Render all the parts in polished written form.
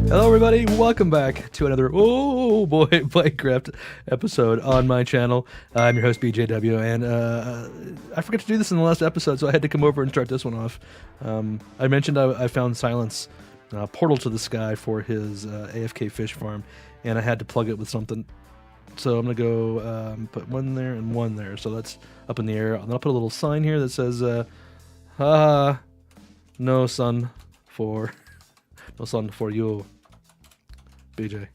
Hello everybody, welcome back to another Minecraft episode on my channel. I'm your host BJW, and I forgot to do this in the last episode, so I had to come over and start this one off. I mentioned I found Silence portal to the sky for his AFK fish farm, and I had to plug it with something. So I'm gonna go put one there and one there, so that's up in the air. And I'll put a little sign here that says no sun for you, BJ.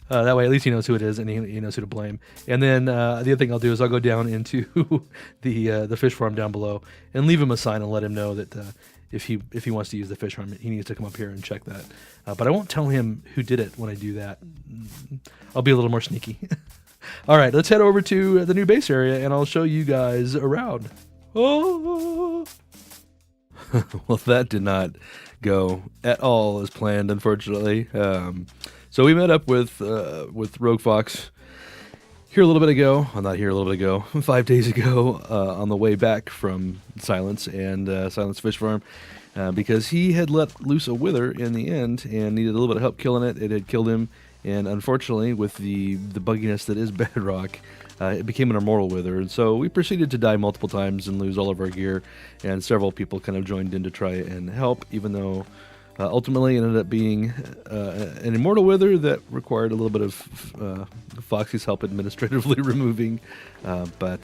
That way at least he knows who it is and he knows who to blame. And then the other thing I'll do is I'll go down into the fish farm down below and leave him a sign and let him know that if he wants to use the fish farm, he needs to come up here and check that. But I won't tell him who did it when I do that. I'll be a little more sneaky. All right, let's head over to the new base area and I'll show you guys around. Oh! Well, that did not go at all as planned, unfortunately. So we met up with Rogue Fox here a little bit ago. Well, not here a little bit ago, 5 days ago, on the way back from Silence and Silence Fish Farm, because he had let loose a wither in the end and needed a little bit of help killing it. It had killed him, and unfortunately, with the bugginess that is Bedrock, it became an immortal wither, and so we proceeded to die multiple times and lose all of our gear, and several people kind of joined in to try and help, even though ultimately it ended up being an immortal wither that required a little bit of Foxy's help administratively removing, but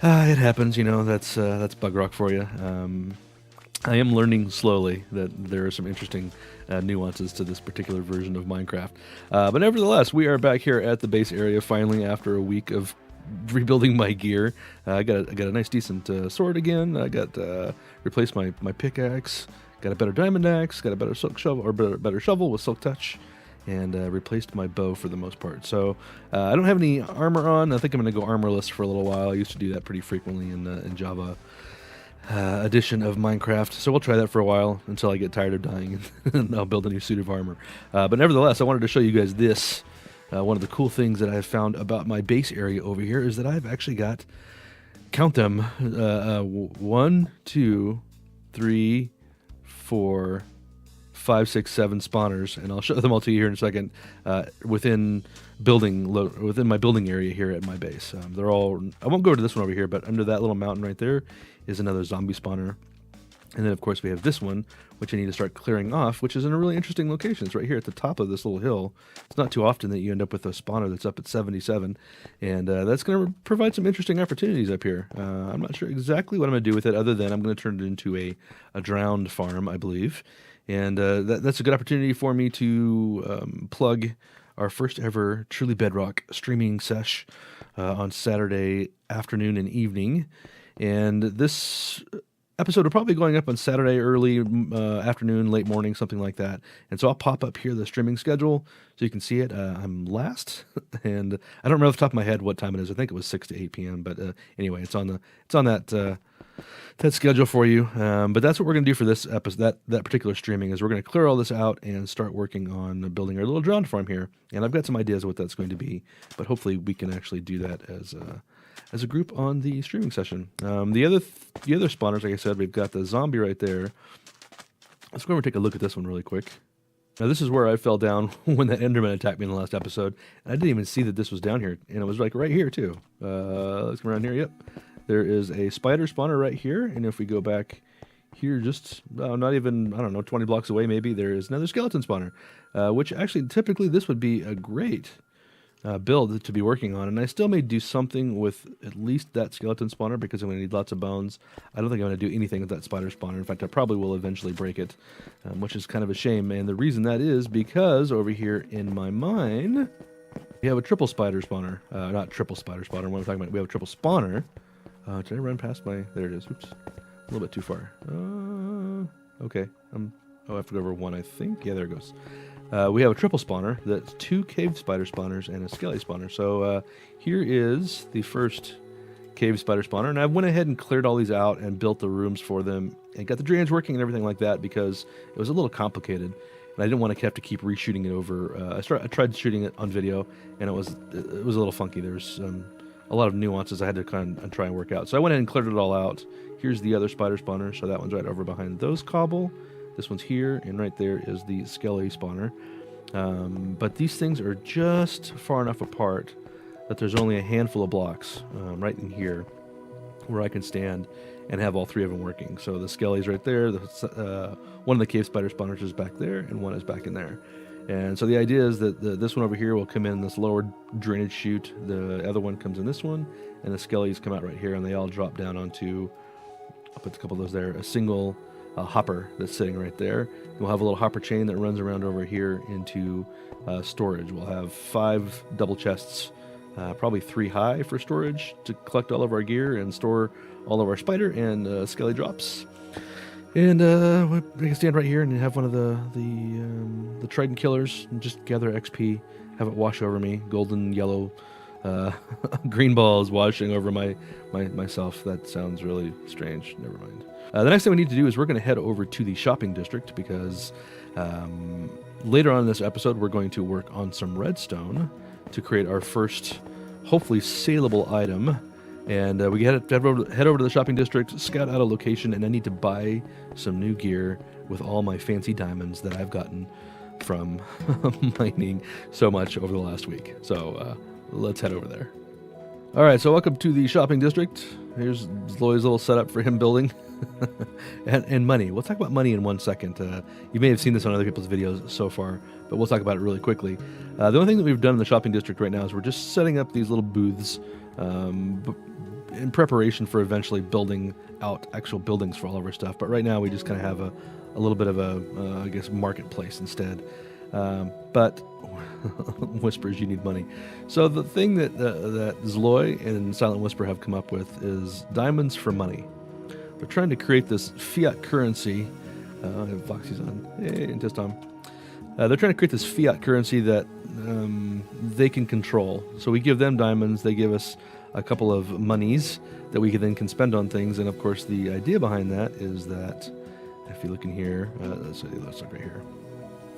it happens, you know, that's Bugrock for you. I am learning slowly that there are some interesting nuances to this particular version of Minecraft. But nevertheless, we are back here at the base area finally after a week of rebuilding my gear. I got a nice decent sword again. I got replaced my pickaxe, got a better diamond axe, got a better silk shovel, or better shovel with silk touch, and replaced my bow for the most part. So I don't have any armor on. I think I'm going to go armorless for a little while. I used to do that pretty frequently in Java edition of Minecraft, so we'll try that for a while until I get tired of dying and I'll build a new suit of armor. But nevertheless, I wanted to show you guys this. One of the cool things that I've found about my base area over here is that I've actually got, count them, 1, 2, 3, 4, 5, 6, 7 spawners, and I'll show them all to you here in a second. Within my building area here at my base, they're all. I won't go to this one over here, but under that little mountain right there is another zombie spawner, and then of course we have this one, which I need to start clearing off, which is in a really interesting location. It's right here at the top of this little hill. It's not too often that you end up with a spawner that's up at 77, and that's going to provide some interesting opportunities up here. I'm not sure exactly what I'm going to do with it, other than I'm going to turn it into a drowned farm, I believe. And that's a good opportunity for me to plug our first ever Truly Bedrock streaming sesh on Saturday afternoon and evening. And this episode will probably be going up on Saturday early afternoon, late morning, something like that. And so I'll pop up here the streaming schedule so you can see it. I'm last, and I don't remember off the top of my head what time it is. I think it was 6 to 8 p.m. But anyway, it's on that schedule for you. But that's what we're going to do for this episode. That particular streaming is we're going to clear all this out and start working on building our little drowned farm here. And I've got some ideas of what that's going to be, but hopefully we can actually do that as a group on the streaming session. The other spawners, like I said, we've got the zombie right there. Let's go over and take a look at this one really quick. Now this is where I fell down when that Enderman attacked me in the last episode. And I didn't even see that this was down here, and it was like right here too. Let's come around here. Yep. There is a spider spawner right here, and if we go back here just not even, I don't know, 20 blocks away maybe, there is another skeleton spawner, which actually typically this would be a great build to be working on, and I still may do something with at least that skeleton spawner because I'm going to need lots of bones. I don't think I'm going to do anything with that spider spawner. In fact, I probably will eventually break it, which is kind of a shame, and the reason that is because over here in my mine, we have a triple spider spawner. Not triple spider spawner, what I'm talking about, we have a triple spawner. Did I run past my... There it is. Oops. A little bit too far. Okay. I have to go over one, I think. Yeah, there it goes. We have a triple spawner. That's 2 cave spider spawners and a skelly spawner. So here is the first cave spider spawner. And I went ahead and cleared all these out and built the rooms for them and got the drains working and everything like that because it was a little complicated. And I didn't want to have to keep reshooting it over. I tried shooting it on video, and it was a little funky. There was a lot of nuances I had to kind of try and work out. So I went ahead and cleared it all out. Here's the other spider spawner. So that one's right over behind those cobble. This one's here, and right there is the skelly spawner. But these things are just far enough apart that there's only a handful of blocks right in here where I can stand and have all 3 of them working. So the skelly's right there, one of the cave spider spawners is back there, and one is back in there. And so the idea is that this one over here will come in this lower drainage chute, the other one comes in this one, and the skellies come out right here, and they all drop down onto, I'll put a couple of those there, a single hopper that's sitting right there. We'll have a little hopper chain that runs around over here into storage. We'll have 5 double chests, probably 3 high for storage to collect all of our gear and store all of our spider and skelly drops. And we can stand right here and have one of the trident killers and just gather XP, have it wash over me, golden, yellow, green balls washing over myself. That sounds really strange. Never mind. The next thing we need to do is we're going to head over to the shopping district because later on in this episode we're going to work on some redstone to create our first, hopefully, saleable item. And we head over to the shopping district, scout out a location, and I need to buy some new gear with all my fancy diamonds that I've gotten from mining so much over the last week. So let's head over there. All right, so welcome to the shopping district. Here's Lloyd's little setup for him building. and money. We'll talk about money in 1 second. You may have seen this on other people's videos so far, but we'll talk about it really quickly. The only thing that we've done in the shopping district right now is we're just setting up these little booths in preparation for eventually building out actual buildings for all of our stuff. But right now we just kind of have a little bit of a, I guess, marketplace instead. But Whispers, you need money. So the thing that Zloy and Silent Whisper have come up with is diamonds for money. They're trying to create this fiat currency. I have Foxy's on. Hey, and test on. They're trying to create this fiat currency that they can control. So we give them diamonds, they give us a couple of monies that we can spend on things. And of course, the idea behind that is that if you look in here, let's look right here.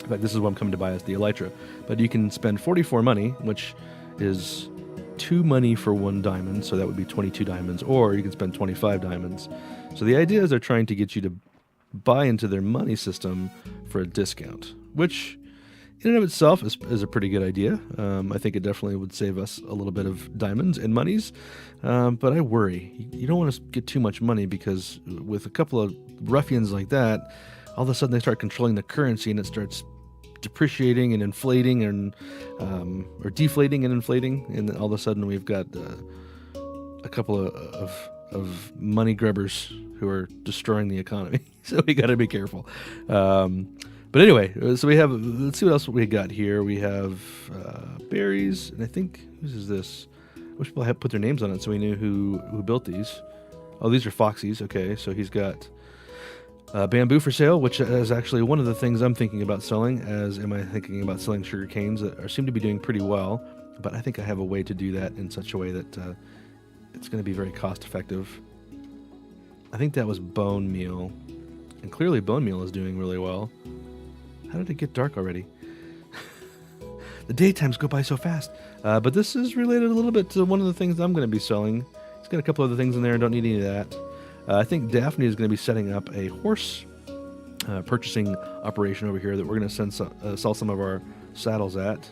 In fact, this is what I'm coming to buy as the elytra. But you can spend 44 money, which is 2 money for 1 diamond, so that would be 22 diamonds, or you can spend 25 diamonds. So the idea is they're trying to get you to buy into their money system for a discount, which in and of itself is a pretty good idea. I think it definitely would save us a little bit of diamonds and monies, but I worry. You don't want to get too much money because with a couple of ruffians like that, all of a sudden they start controlling the currency and it starts depreciating and inflating and or deflating and inflating, and then all of a sudden we've got a couple of money grubbers who are destroying the economy. So we got to be careful. But anyway, so we have, let's see what else we got here. We have berries, and I think, whose is this? I wish people had put their names on it so we knew who built these. Oh, these are Foxy's. Okay, so he's got bamboo for sale, which is actually one of the things I'm thinking about selling, as am I thinking about selling sugar canes that seem to be doing pretty well. But I think I have a way to do that in such a way that it's going to be very cost effective. I think that was bone meal, and clearly bone meal is doing really well. How did it get dark already? The daytimes go by so fast. But this is related a little bit to one of the things I'm going to be selling. It's got a couple other things in there. I don't need any of that. I think Daphne is going to be setting up a horse purchasing operation over here that we're going to sell some of our saddles at.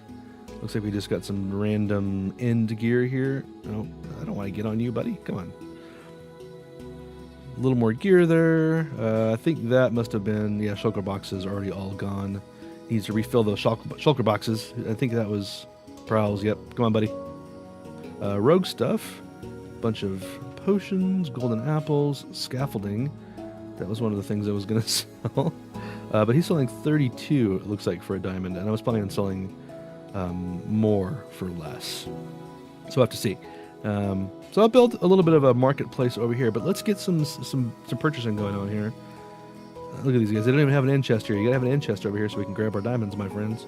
Looks like we just got some random end gear here. Oh, I don't want to get on you, buddy. Come on. A little more gear there. I think that must have been, yeah, shulker boxes already all gone. Needs to refill those shulker boxes. I think that was Prowls. Yep. Come on, buddy. Rogue stuff. Bunch of potions, golden apples, scaffolding. That was one of the things I was going to sell. But he's selling 32, it looks like, for a diamond. And I was planning on selling more for less. So we'll have to see. So I'll build a little bit of a marketplace over here, but let's get some purchasing going on here. Look at these guys. They don't even have an end chest here. You gotta have an end chest over here so we can grab our diamonds, my friends.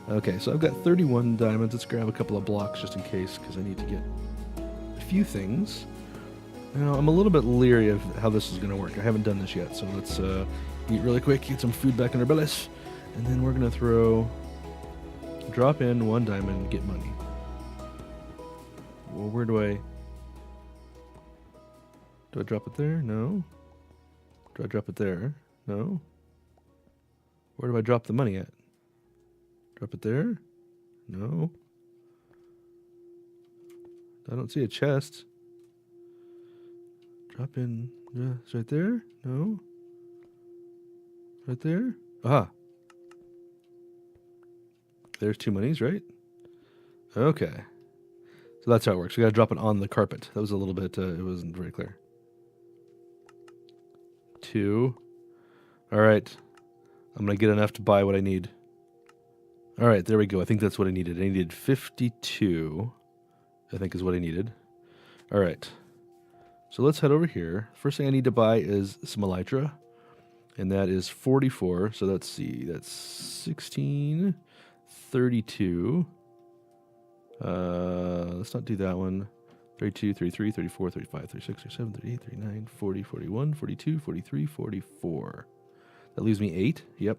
Okay, so I've got 31 diamonds. Let's grab a couple of blocks just in case, because I need to get a few things. Now, I'm a little bit leery of how this is going to work. I haven't done this yet, so let's eat really quick, get some food back in our bellies, and then we're going to drop in 1 diamond, get money. Well, where do I... Do I drop it there? No. Do I drop it there? No. Where do I drop the money at? Drop it there? No. I don't see a chest. Drop in. It's right there? No. Right there? Aha. There's 2 monies, right? Okay. So that's how it works. We gotta drop it on the carpet. That was a little bit, it wasn't very clear. 2. Alright. I'm gonna get enough to buy what I need. Alright, there we go. I think that's what I needed. I needed 52. I think is what I needed. Alright. So let's head over here. First thing I need to buy is some elytra. And that is 44. So let's see. That's 16. 32. Let's not do that one. 32, 33, 34, 35, 36, 37, 38, 39, 40, 41, 42, 43, 44. That leaves me 8. Yep.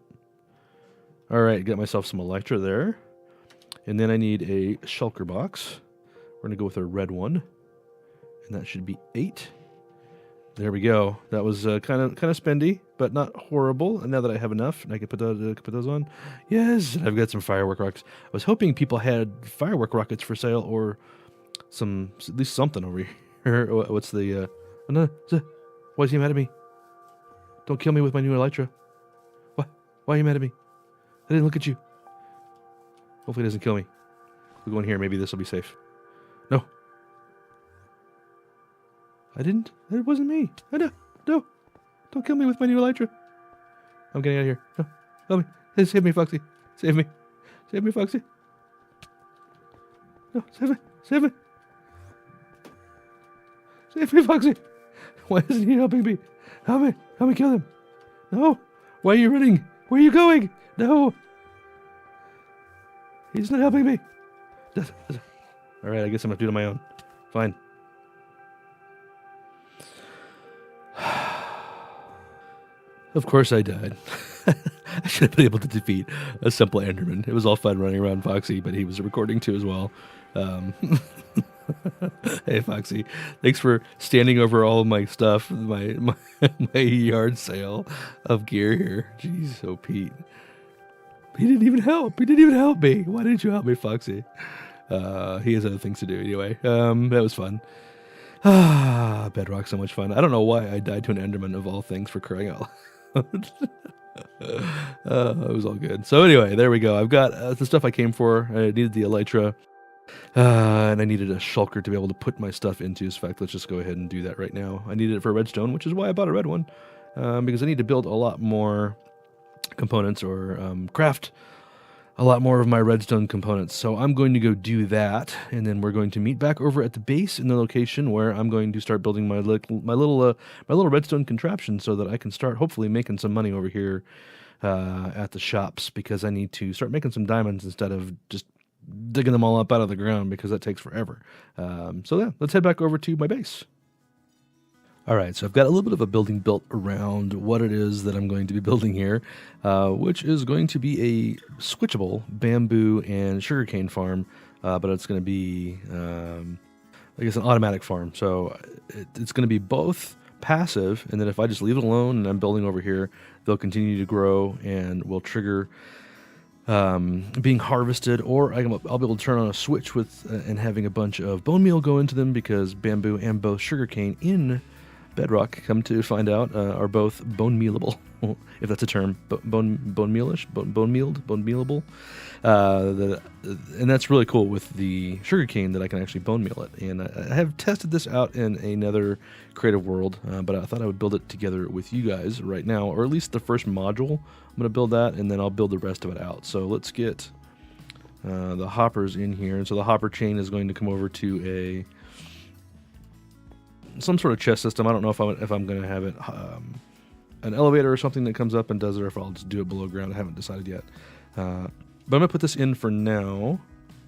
All right, got myself some elytra there. And then I need a shulker box. We're going to go with a red one. And that should be 8. There we go. That was kind of spendy, but not horrible. And now that I have enough, and I can put those on. Yes, and I've got some firework rockets. I was hoping people had firework rockets for sale, or at least something over here. What's the? No, why is he mad at me? Don't kill me with my new elytra. Why? Why are you mad at me? I didn't look at you. Hopefully, it doesn't kill me. We'll go in here. Maybe this will be safe. No. I didn't. It wasn't me. No. Don't kill me with my new elytra. I'm getting out of here. No. Help me. Hey, save me, Foxy. Save me. Save me, Foxy. No, save me. Save me. Save me, Foxy. Why isn't he helping me? Help me. Help me kill him. No. Why are you running? Where are you going? No. He's not helping me. All right, I guess I'm going to do it on my own. Fine. Of course I died. I should have been able to defeat a simple Enderman. It was all fun running around Foxy, but he was recording too as well. Hey, Foxy. Thanks for standing over all of my stuff, my yard sale of gear here. Jeez, oh, Pete. He didn't even help. He didn't even help me. Why didn't you help me, Foxy? He has other things to do anyway. That was fun. Bedrock, so much fun. I don't know why I died to an Enderman of all things, for crying out loud. It was all good. So anyway, there we go. I've got the stuff I came for. I needed the elytra, and I needed a shulker to be able to put my stuff into. In fact, let's just go ahead and do that right now. I needed it for redstone, which is why I bought a red one, because I need to build a lot more components, or craft a lot more of my redstone components. So I'm going to go do that, and then we're going to meet back over at the base in the location where I'm going to start building my little redstone contraption, so that I can start hopefully making some money over here at the shops, because I need to start making some diamonds instead of just digging them all up out of the ground, because that takes forever. So yeah, let's head back over to my base. All right, so I've got a little bit of a building built around what it is that I'm going to be building here, which is going to be a switchable bamboo and sugarcane farm, but it's going to be, I guess, an automatic farm. So it's going to be both passive, and then if I just leave it alone and I'm building over here, they'll continue to grow and will trigger being harvested, or I'll be able to turn on a switch with and having a bunch of bone meal go into them, because bamboo and both sugarcane in Bedrock, come to find out, are both bone mealable, if that's a term. Bone mealish, bone mealable. And that's really cool with the sugarcane, that I can actually bone meal it. And I have tested this out in another creative world, but I thought I would build it together with you guys right now, or at least the first module. I'm going to build that, and then I'll build the rest of it out. So let's get the hoppers in here. And so the hopper chain is going to come over to some sort of chest system. I don't know if I'm going to have it an elevator or something that comes up and does it, or if I'll just do it below ground. I haven't decided yet. But I'm going to put this in for now.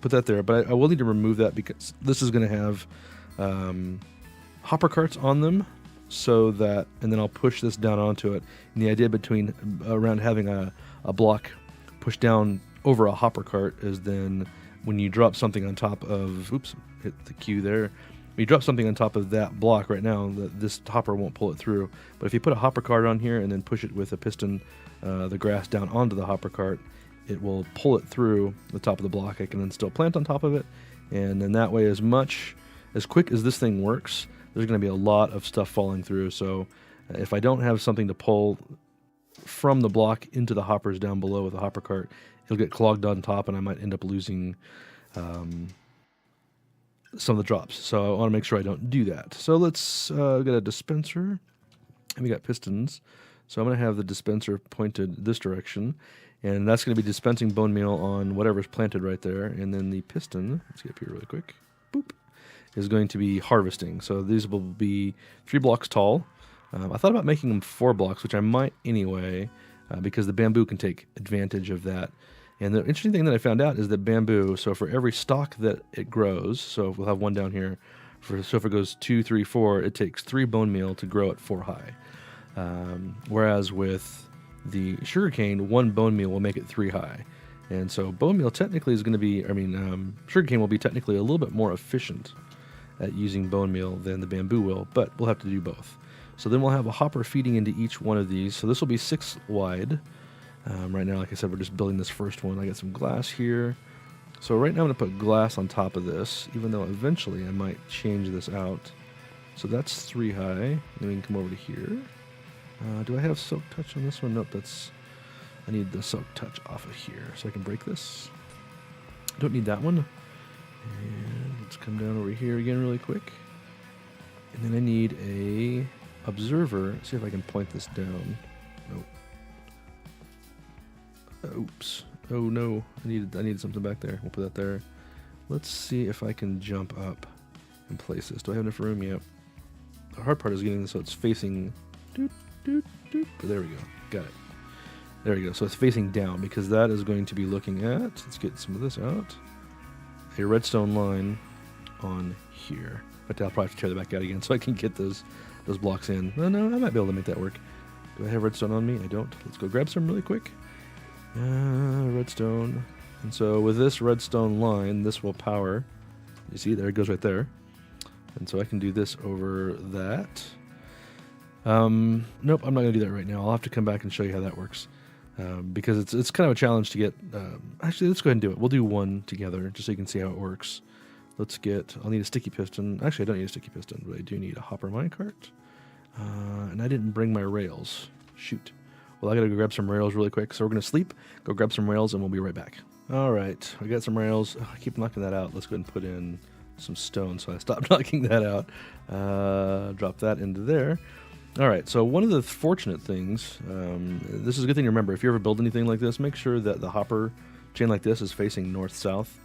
Put that there. But I will need to remove that, because this is going to have hopper carts on them, so that, and then I'll push this down onto it. And the idea around having a block pushed down over a hopper cart is then when you drop something on top of, oops, hit the Q there. you drop something on top of that block right now, this hopper won't pull it through. But if you put a hopper cart on here and then push it with a piston, the grass down onto the hopper cart, it will pull it through the top of the block. I can then still plant on top of it, and then that way, as quick as this thing works, there's going to be a lot of stuff falling through. So if I don't have something to pull from the block into the hoppers down below with a hopper cart, it'll get clogged on top, and I might end up losing some of the drops. So I want to make sure I don't do that. So let's get a dispenser, and we got pistons. So I'm going to have the dispenser pointed this direction, and that's going to be dispensing bone meal on whatever's planted right there. And then the piston, let's get up here really quick, boop, is going to be harvesting. So these will be 3 blocks tall. I thought about making them 4 blocks, which I might anyway, because the bamboo can take advantage of that. And the interesting thing that I found out is that bamboo, so for every stalk that it grows, so we'll have one down here, so if it goes 2, 3, 4, it takes 3 bone meal to grow it 4 high. Whereas with the sugarcane, 1 bone meal will make it 3 high. And so bone meal technically is going to be, sugarcane will be technically a little bit more efficient at using bone meal than the bamboo will, but we'll have to do both. So then we'll have a hopper feeding into each one of these. So this will be 6 wide. Right now, like I said, we're just building this first one. I got some glass here. So right now I'm going to put glass on top of this, even though eventually I might change this out. So that's 3 high. Then we can come over to here. Do I have silk touch on this one? Nope, I need the silk touch off of here so I can break this. Don't need that one. And let's come down over here again really quick. And then I need a observer. See if I can point this down. Nope. Oops. Oh no, I needed something back there. We'll put that there. Let's see if I can jump up and place this. Do I have enough room? Yep. The hard part is getting this so it's facing... Doot, doot, doot. There we go. Got it. There we go. So it's facing down because that is going to be looking at... Let's get some of this out. A redstone line on here. But I'll probably have to tear that back out again so I can get those blocks in. No, I might be able to make that work. Do I have redstone on me? I don't. Let's go grab some really quick. Redstone. And so with this redstone line, this will power. You see, there it goes right there. And so I can do this over that. Nope, I'm not going to do that right now. I'll have to come back and show you how that works. Because it's kind of a challenge to get... actually, let's go ahead and do it. We'll do one together just so you can see how it works. I'll need a sticky piston. Actually, I don't need a sticky piston, but I do need a hopper minecart. And I didn't bring my rails. Shoot. Well, I gotta go grab some rails really quick. So we're gonna sleep, go grab some rails, and we'll be right back. All right, I got some rails. Oh, I keep knocking that out. Let's go ahead and put in some stone so I stop knocking that out. Drop that into there. All right, so one of the fortunate things, this is a good thing to remember. If you ever build anything like this, make sure that the hopper chain like this is facing north-south.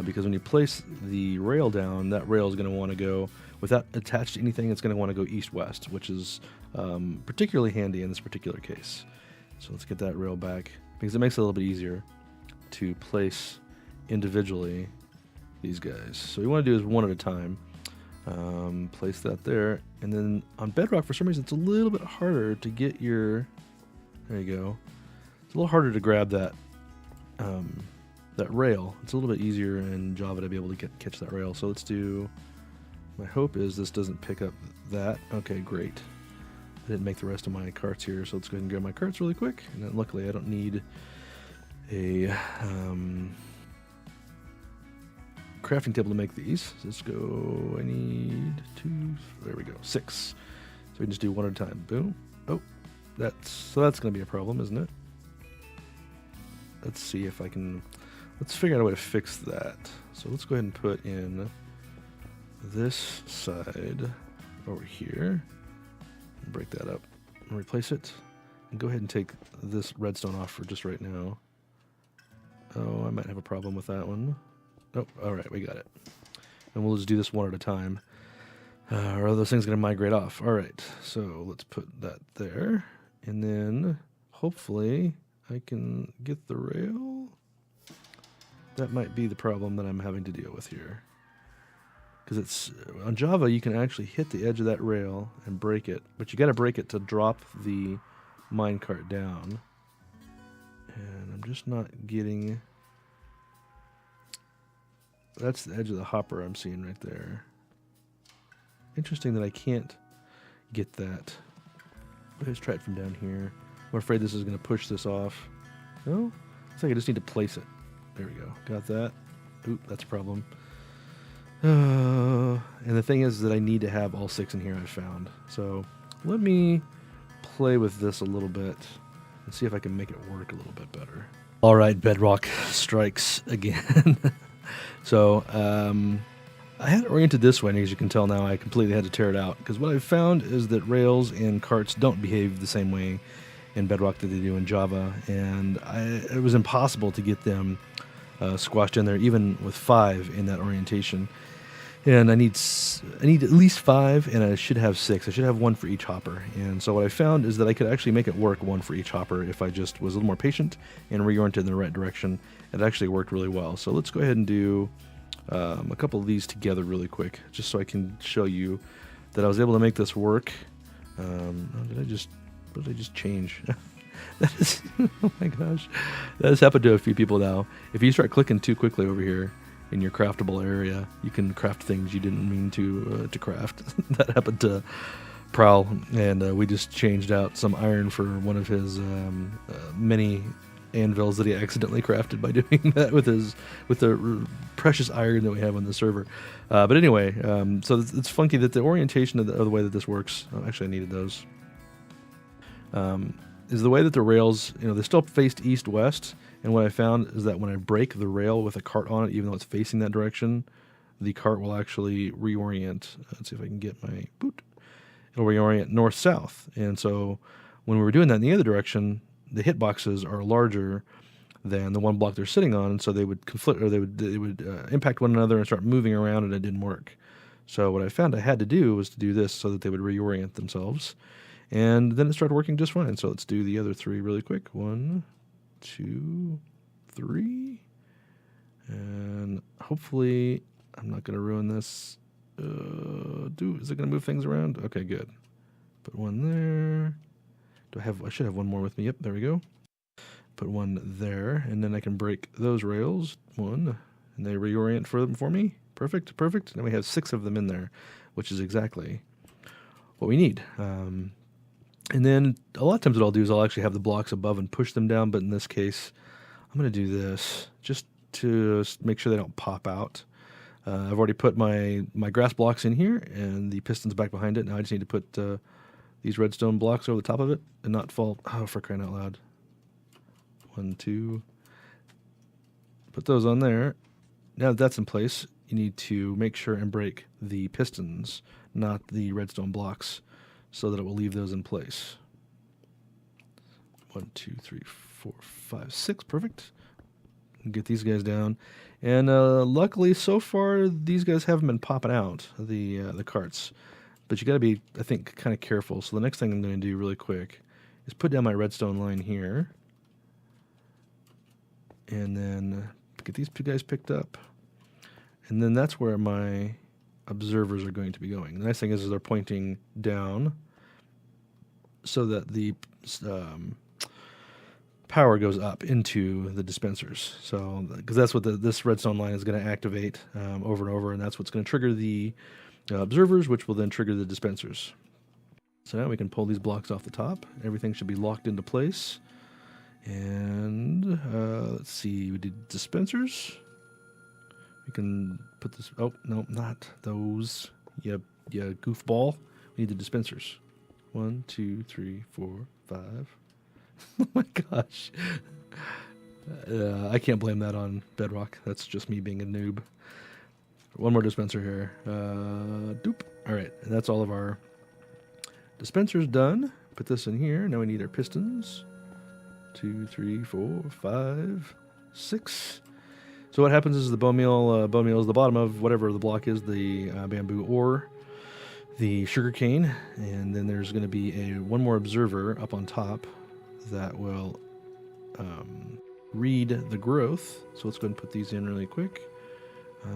Because when you place the rail down, that rail is going to want to go, without attached to anything, it's going to want to go east-west, which is particularly handy in this particular case. So let's get that rail back, because it makes it a little bit easier to place individually these guys. So what you want to do is one at a time. Place that there, and then on Bedrock, for some reason, it's a little bit harder to get your... There you go. It's a little harder to grab that that rail. It's a little bit easier in Java to be able to catch that rail. So let's do... My hope is this doesn't pick up that. Okay, great. I didn't make the rest of my carts here, so let's go ahead and grab my carts really quick. And then luckily I don't need a crafting table to make these. So let's go, I need 2, there we go, 6. So we can just do one at a time. Boom. Oh, that's going to be a problem, isn't it? Let's see if I can, let's figure out a way to fix that. So let's go ahead and put in this side over here. Break that up and replace it. And go ahead and take this redstone off for just right now. Oh, I might have a problem with that one. Oh, alright, we got it. And we'll just do this one at a time. Or are those things going to migrate off? Alright, so let's put that there. And then, hopefully, I can get the rail. That might be the problem that I'm having to deal with here. Because it's on Java, you can actually hit the edge of that rail and break it. But you got to break it to drop the minecart down. And I'm just not getting... That's the edge of the hopper I'm seeing right there. Interesting that I can't get that. Let's try it from down here. I'm afraid this is going to push this off. No? Looks like I just need to place it. There we go. Got that. Oop, that's a problem. And the thing is that I need to have all 6 in here, I've found. So let me play with this a little bit and see if I can make it work a little bit better. All right, Bedrock strikes again. So I had it oriented this way, and as you can tell now, I completely had to tear it out. Because what I've found is that rails and carts don't behave the same way in Bedrock that they do in Java. And it was impossible to get them squashed in there, even with 5 in that orientation. And I need at least 5, and I should have 6. I should have 1 for each hopper. And so what I found is that I could actually make it work 1 for each hopper if I just was a little more patient and reoriented in the right direction. It actually worked really well. So let's go ahead and do a couple of these together really quick, just so I can show you that I was able to make this work. What did I just change? That is, oh my gosh, that has happened to a few people now. If you start clicking too quickly over here in your craftable area, you can craft things you didn't mean to craft. That happened to Prowl, and we just changed out some iron for one of his many anvils that he accidentally crafted by doing that with the precious iron that we have on the server. But anyway, so it's funky that the orientation of the way that this works. Oh, actually, I needed those. Is the way that the rails, they still faced east-west, and what I found is that when I break the rail with a cart on it, even though it's facing that direction, the cart will actually reorient. Let's see if I can get my boot. It'll reorient north-south, and so when we were doing that in the other direction, the hitboxes are larger than the one block they're sitting on, and so they would conflict, or they would impact one another and start moving around, and it didn't work. So what I found I had to do was to do this so that they would reorient themselves. And then it started working just fine. So let's do the other 3 really quick. 1, 2, 3. And hopefully I'm not going to ruin this. Is it going to move things around? Okay, good. Put 1 there. I should have 1 more with me. Yep, there we go. Put 1 there. And then I can break those rails. 1. And they reorient for me. Perfect. Now we have 6 of them in there, which is exactly what we need. And then a lot of times what I'll do is I'll actually have the blocks above and push them down, but in this case, I'm going to do this just to make sure they don't pop out. I've already put my grass blocks in here and the pistons back behind it. Now I just need to put these redstone blocks over the top of it and not fall. Oh, for crying out loud. 1, 2. Put those on there. Now that that's in place, you need to make sure and break the pistons, not the redstone blocks, so that it will leave those in place. 1, 2, 3, 4, 5, 6. Perfect. Get these guys down. And luckily, so far, these guys haven't been popping out, the carts. But you got to be, I think, kind of careful. So the next thing I'm going to do really quick is put down my redstone line here. And then get these 2 guys picked up. And then that's where my observers are going to be going. The nice thing is they're pointing down so that the power goes up into the dispensers. So, because that's what this redstone line is going to activate over and over, and that's what's going to trigger the observers, which will then trigger the dispensers. So now we can pull these blocks off the top. Everything should be locked into place. And let's see, we did dispensers. We can put this, oh, no, not those. Yeah, goofball. We need the dispensers. 1, 2, 3, 4, 5. Oh my gosh. I can't blame that on Bedrock. That's just me being a noob. 1 more dispenser here. Doop. All right, and that's all of our dispensers done. Put this in here. Now we need our pistons. 2, 3, 4, 5, 6. So what happens is the bone meal is the bottom of whatever the block is, the bamboo or the sugar cane, and then there's going to be 1 more observer up on top that will read the growth. So let's go ahead and put these in really quick.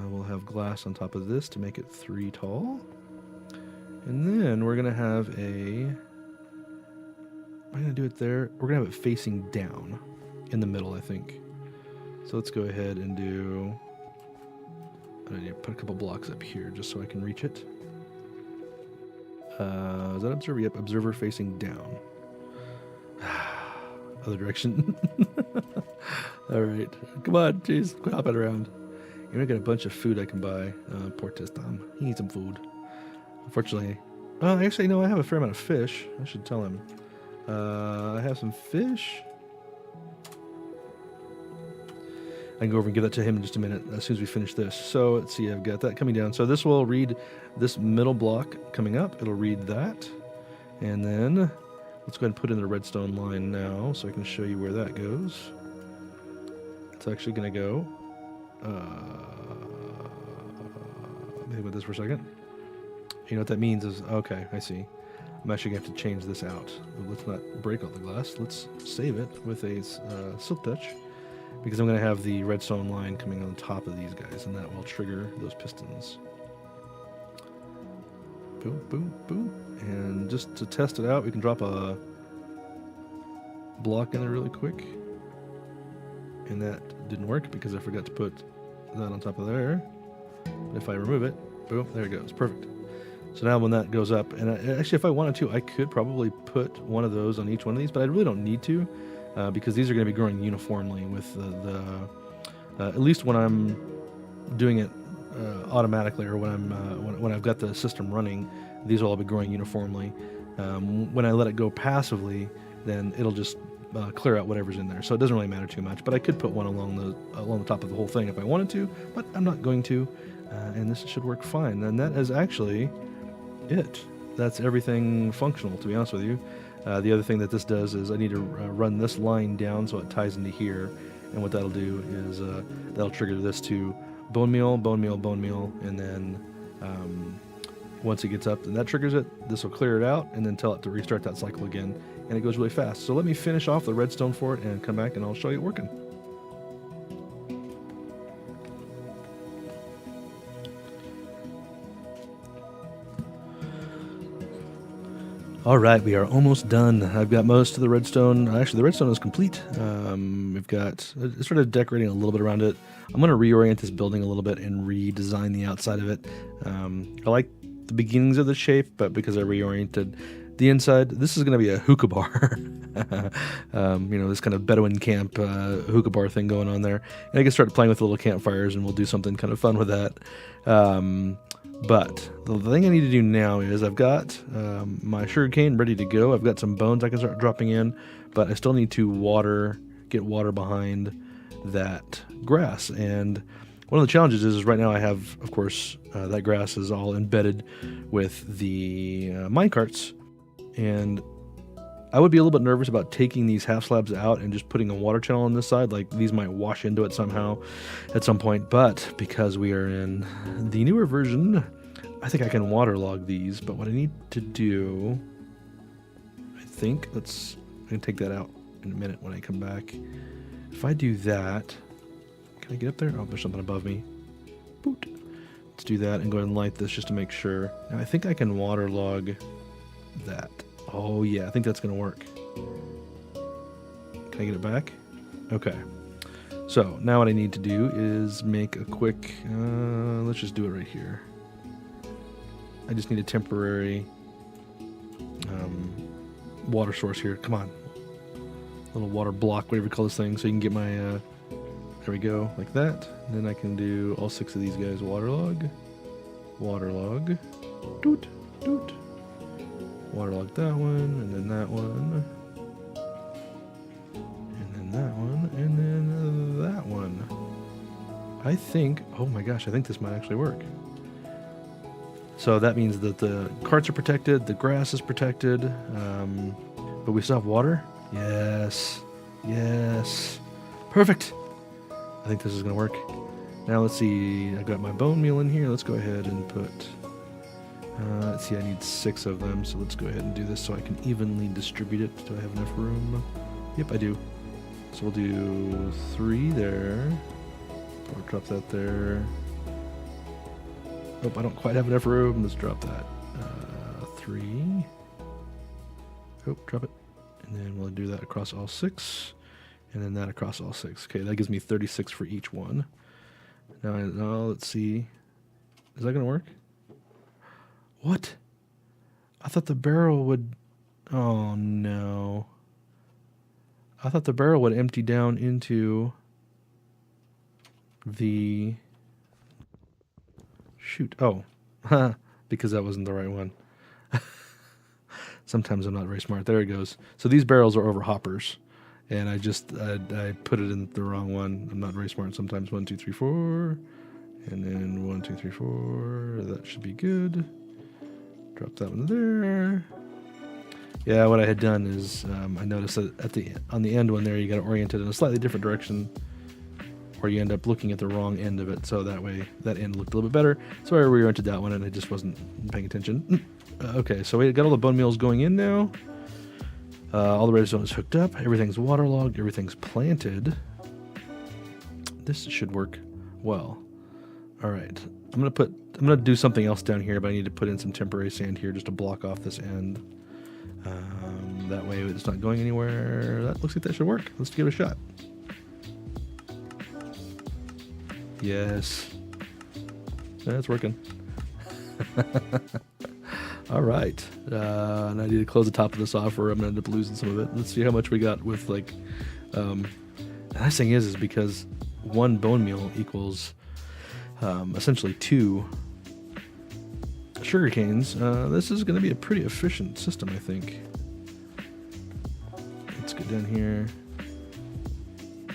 We'll have glass on top of this to make it 3 tall, and then we're going to have I'm going to do it there. We're going to have it facing down in the middle, I think. So let's go ahead and do, I need to put a couple blocks up here just so I can reach it. Is that observer? Yep, observer facing down. Other direction. All right. Come on, jeez. Quit hopping around. You're not got a bunch of food I can buy. Poor Tistam. He needs some food. Unfortunately. Actually, no, I have a fair amount of fish. I should tell him. I have some fish. I can go over and give that to him in just a minute as soon as we finish this. So let's see, I've got that coming down. So this will read this middle block coming up. It'll read that. And then let's go ahead and put in the redstone line now so I can show you where that goes. It's actually going to go. Maybe with this for a second. You know what that means is, okay, I see. I'm actually going to have to change this out. Let's not break all the glass. Let's save it with a silk touch. Because I'm going to have the redstone line coming on top of these guys, and that will trigger those pistons. Boom, boom, boom. And just to test it out, we can drop a block in there really quick. And that didn't work because I forgot to put that on top of there. But if I remove it, boom, there it goes. Perfect. So now when that goes up, and actually if I wanted to, I could probably put one of those on each one of these, but I really don't need to. Because these are going to be growing uniformly with at least when I'm doing it automatically, or when I've got the system running, these will all be growing uniformly. When I let it go passively, then it'll just clear out whatever's in there. So it doesn't really matter too much. But I could put one along the top of the whole thing if I wanted to, but I'm not going to. And this should work fine. And that is actually it. That's everything functional, to be honest with you. The other thing that this does is I need to run this line down so it ties into here, and what that'll do is that'll trigger this to bone meal, bone meal, bone meal, and then once it gets up and that triggers it, this will clear it out and then tell it to restart that cycle again, and it goes really fast. So let me finish off the redstone for it and come back and I'll show you it working. All right, we are almost done. I've got most of the redstone. Actually, the redstone is complete. We've got I started decorating a little bit around it. I'm going to reorient this building a little bit and redesign the outside of it. I like the beginnings of the shape, but because I reoriented the inside, this is going to be a hookah bar. This kind of Bedouin camp hookah bar thing going on there. And I can start playing with little campfires, and we'll do something kind of fun with that. But the thing I need to do now is I've got my sugarcane ready to go. I've got some bones I can start dropping in, but I still need to get water behind that grass. And one of the challenges is right now I have, of course, that grass is all embedded with the minecarts. And I would be a little bit nervous about taking these half slabs out and just putting a water channel on this side. Like, these might wash into it somehow at some point. But because we are in the newer version, I think I can waterlog these. But what I need to do, I think, I can take that out in a minute when I come back. If I do that, can I get up there? Oh, there's something above me. Boot. Let's do that and go ahead and light this just to make sure. Now, I think I can waterlog that. Oh yeah, I think that's going to work. Can I get it back? Okay. So now what I need to do is make a quick, let's just do it right here. I just need a temporary water source here. Come on. Little water block, whatever you call this thing, so you can get my, there we go, like that. And then I can do all 6 of these guys waterlog. Waterlog. Doot, doot. Waterlog that one, and then that one, and then that one, and then that one. I think, oh my gosh, I think this might actually work. So that means that the carts are protected, the grass is protected, but we still have water? Yes, yes, perfect. I think this is going to work. Now let's see, I got my bone meal in here. Let's go ahead and put... let's see, I need 6 of them, so let's go ahead and do this so I can evenly distribute it. Do I have enough room? Yep, I do. So we'll do 3 there. Or drop that there. Oh, I don't quite have enough room. Let's drop that. 3. Oh, drop it. And then we'll do that across all 6. And then that across all 6. Okay, that gives me 36 for each one. Now let's see. Is that going to work? What? I thought the barrel would... Oh, no. I thought the barrel would empty down into the... Shoot. Oh. Because that wasn't the right one. Sometimes I'm not very smart. There it goes. So these barrels are over hoppers. And I put it in the wrong one. I'm not very smart sometimes. 1, 2, 3, 4. And then 1, 2, 3, 4. That should be good. Drop that one there. Yeah, what I had done is I noticed that on the end one there, you got to orient it in a slightly different direction, or you end up looking at the wrong end of it. So that way, that end looked a little bit better. So I reoriented that one, and I just wasn't paying attention. Okay, so we got all the bone meals going in now. All the redstone is hooked up. Everything's waterlogged. Everything's planted. This should work well. All right, I'm gonna do something else down here, but I need to put in some temporary sand here just to block off this end. That way it's not going anywhere. That looks like that should work. Let's give it a shot. Yes, that's working. All right, and I need to close the top of this off, or I'm gonna end up losing some of it. Let's see how much we got with like. The nice thing is because one bone meal equals essentially 2 sugar canes. This is going to be a pretty efficient system, I think. Let's get down here.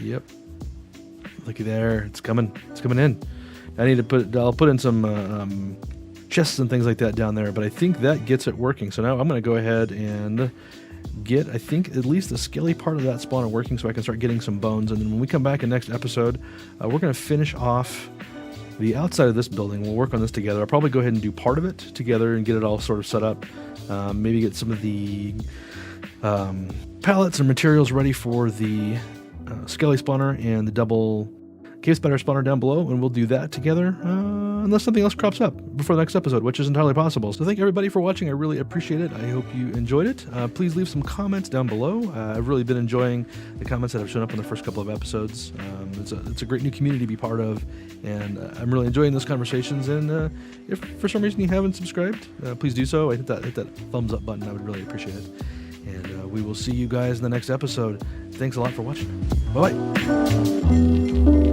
Yep. Looky there. It's coming. It's coming in. I'll put in some chests and things like that down there, but I think that gets it working. So now I'm going to go ahead and get, I think, at least the scaly part of that spawner working so I can start getting some bones. And then when we come back in next episode, we're going to finish off the outside of this building. We'll work on this together. I'll probably go ahead and do part of it together and get it all sort of set up. Maybe get some of the pallets and materials ready for the skelly spawner and the double cave spider spawner down below, and we'll do that together unless something else crops up before the next episode, which is entirely possible. So thank everybody for watching. I really appreciate it. I hope you enjoyed it. Please leave some comments down below. I've really been enjoying the comments that have shown up in the first couple of episodes. It's a great new community to be part of, and I'm really enjoying those conversations. And if for some reason you haven't subscribed, please do so. Hit that thumbs up button. I would really appreciate it. And we will see you guys in the next episode. Thanks a lot for watching. Bye-bye.